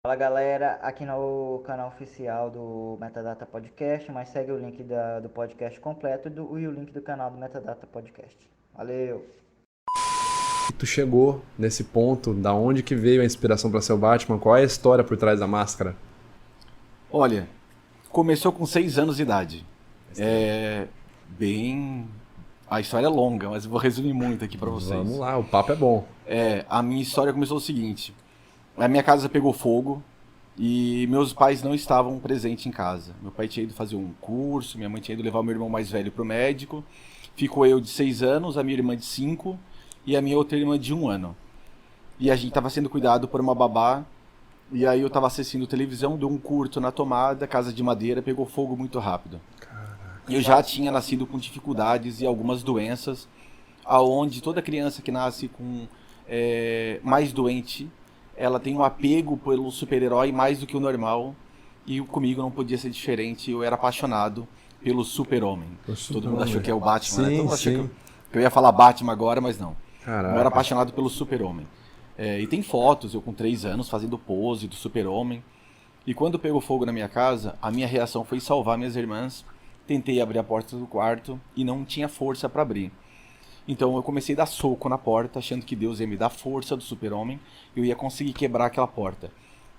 Fala galera, aqui no canal oficial do Metadata Podcast, mas segue o link do podcast completo e o link do canal do Metadata Podcast. Valeu! E tu chegou nesse ponto, da onde que veio a inspiração para ser o Batman? Qual é a história por trás da máscara? Olha, começou com 6 anos de idade. É bem. A história é longa, mas eu vou resumir muito aqui pra vocês. Vamos lá, o papo é bom. A minha história começou o seguinte: a minha casa pegou fogo e meus pais não estavam presentes em casa. Meu pai tinha ido fazer um curso, minha mãe tinha ido levar o meu irmão mais velho pro médico. Ficou eu de 6 anos, a minha irmã de 5 e a minha outra irmã de 1 ano. E a gente estava sendo cuidado por uma babá. E aí eu tava assistindo televisão, deu um curto na tomada, casa de madeira, pegou fogo muito rápido. Eu já tinha nascido com dificuldades e algumas doenças, aonde toda criança que nasce com mais doente, ela tem um apego pelo super-herói mais do que o normal. E comigo não podia ser diferente, eu era apaixonado pelo super-homem. Todo mundo achou que é o Batman, né? Todo Sim, mundo achou sim. que eu ia falar Batman agora, mas não. Eu era Caraca. apaixonado pelo super-homem. E tem fotos, eu com 3 anos fazendo pose do super-homem. E quando pegou fogo na minha casa, a minha reação foi salvar minhas irmãs. Tentei abrir a porta do quarto e não tinha força para abrir. Então eu comecei a dar soco na porta, achando que Deus ia me dar força do super-homem e eu ia conseguir quebrar aquela porta.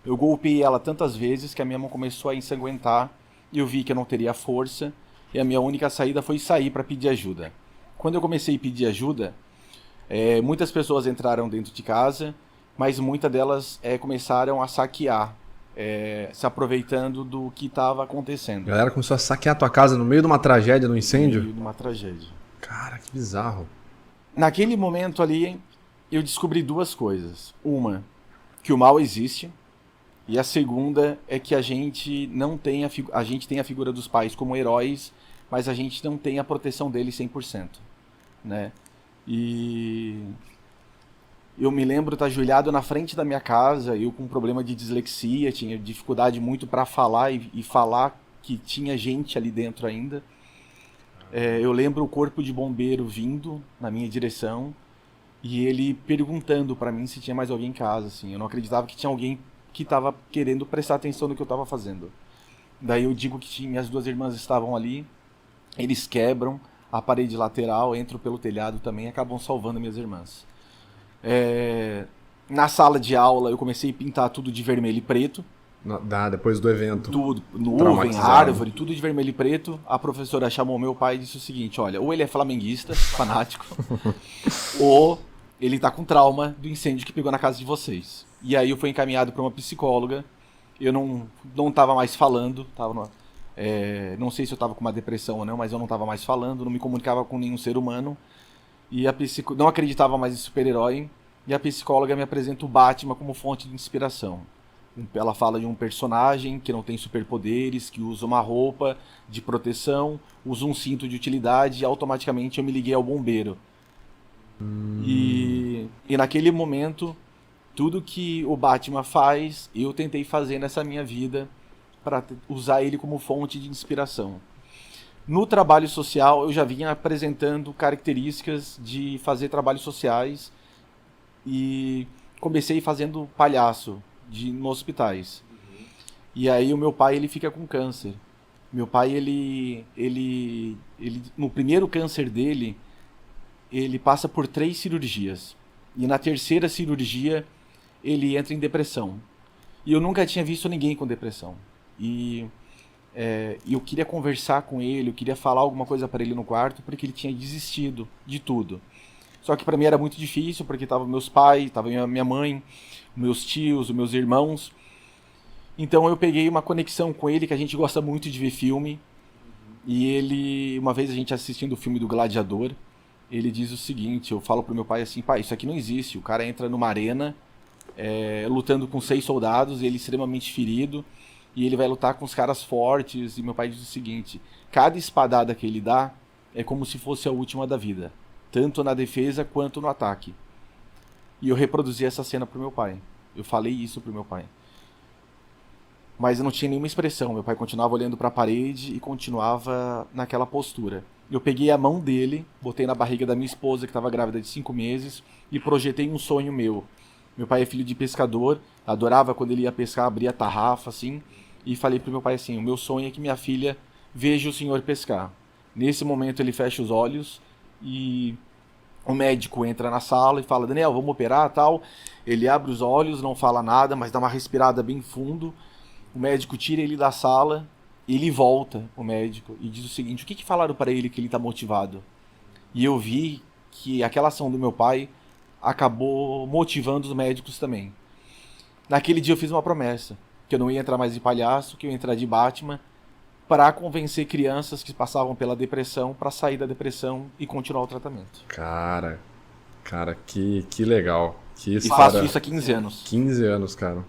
Eu golpeei ela tantas vezes que a minha mão começou a ensanguentar e eu vi que eu não teria força e a minha única saída foi sair para pedir ajuda. Quando eu comecei a pedir ajuda, muitas pessoas entraram dentro de casa, mas muitas delas começaram a saquear, se aproveitando do que estava acontecendo. A galera começou a saquear a tua casa no meio de uma tragédia, no No incêndio? meio de uma tragédia. Cara, que bizarro. Naquele momento ali, eu descobri duas coisas. Uma, que o mal existe. E a segunda é que a gente não tem a gente tem a figura dos pais como heróis, mas a gente não tem a proteção deles 100%, né? E eu me lembro de estar ajoelhado na frente da minha casa, eu com problema de dislexia, tinha dificuldade muito para falar e falar que tinha gente ali dentro ainda. Eu lembro o corpo de bombeiro vindo na minha direção e ele perguntando para mim se tinha mais alguém em casa, assim. Eu não acreditava que tinha alguém que estava querendo prestar atenção no que eu estava fazendo. Daí eu digo que minhas duas irmãs estavam ali, eles quebram a parede lateral, entram pelo telhado também e acabam salvando minhas irmãs. Na sala de aula eu comecei a pintar tudo de vermelho e preto. Depois do evento. Tudo, nuvem, Traumatizado. árvore, tudo de vermelho e preto. A professora chamou meu pai e disse o seguinte: olha, ou ele é flamenguista, fanático, ou ele tá com trauma do incêndio que pegou na casa de vocês. E aí eu fui encaminhado para uma psicóloga. Eu não tava mais falando, não sei se eu tava com uma depressão ou não, mas eu não tava mais falando, não me comunicava com nenhum ser humano. E não acreditava mais em super-herói. E a psicóloga me apresenta o Batman como fonte de inspiração. Ela fala de um personagem que não tem superpoderes, que usa uma roupa de proteção, usa um cinto de utilidade e automaticamente eu me liguei ao bombeiro. E naquele momento, tudo que o Batman faz, eu tentei fazer nessa minha vida para usar ele como fonte de inspiração. No trabalho social, eu já vinha apresentando características de fazer trabalhos sociais e comecei fazendo palhaço nos hospitais. E aí o meu pai ele fica com câncer. Meu pai ele no primeiro câncer dele ele passa por 3 cirurgias e na terceira cirurgia ele entra em depressão. E eu nunca tinha visto ninguém com depressão. E eu queria conversar com ele, eu queria falar alguma coisa para ele no quarto porque ele tinha desistido de tudo. Só que para mim era muito difícil porque tava meus pais, tava minha mãe, meus tios, meus irmãos. Então eu peguei uma conexão com ele, que a gente gosta muito de ver filme. E ele, uma vez a gente assistindo o filme do Gladiador, ele diz o seguinte, eu falo pro meu pai assim: pai, isso aqui não existe. O cara entra numa arena, lutando com 6 soldados, ele é extremamente ferido, e ele vai lutar com os caras fortes. E meu pai diz o seguinte: cada espadada que ele dá é como se fosse a última da vida, tanto na defesa quanto no ataque. E eu reproduzi essa cena pro meu pai. Eu falei isso pro meu pai. Mas eu não tinha nenhuma expressão. Meu pai continuava olhando para a parede e continuava naquela postura. Eu peguei a mão dele, botei na barriga da minha esposa, que estava grávida de 5 meses, e projetei um sonho meu. Meu pai é filho de pescador, adorava quando ele ia pescar, abria a tarrafa, assim, e falei pro meu pai assim, o meu sonho é que minha filha veja o senhor pescar. Nesse momento ele fecha os olhos e o médico entra na sala e fala, Daniel, vamos operar, tal. Ele abre os olhos, não fala nada, mas dá uma respirada bem fundo. O médico tira ele da sala, ele volta, o médico, e diz o seguinte, o que falaram para ele que ele está motivado? E eu vi que aquela ação do meu pai acabou motivando os médicos também. Naquele dia eu fiz uma promessa, que eu não ia entrar mais de palhaço, que eu ia entrar de Batman, para convencer crianças que passavam pela depressão para sair da depressão e continuar o tratamento. Cara, que legal. Que E história. faço isso há 15 anos. 15 anos, cara.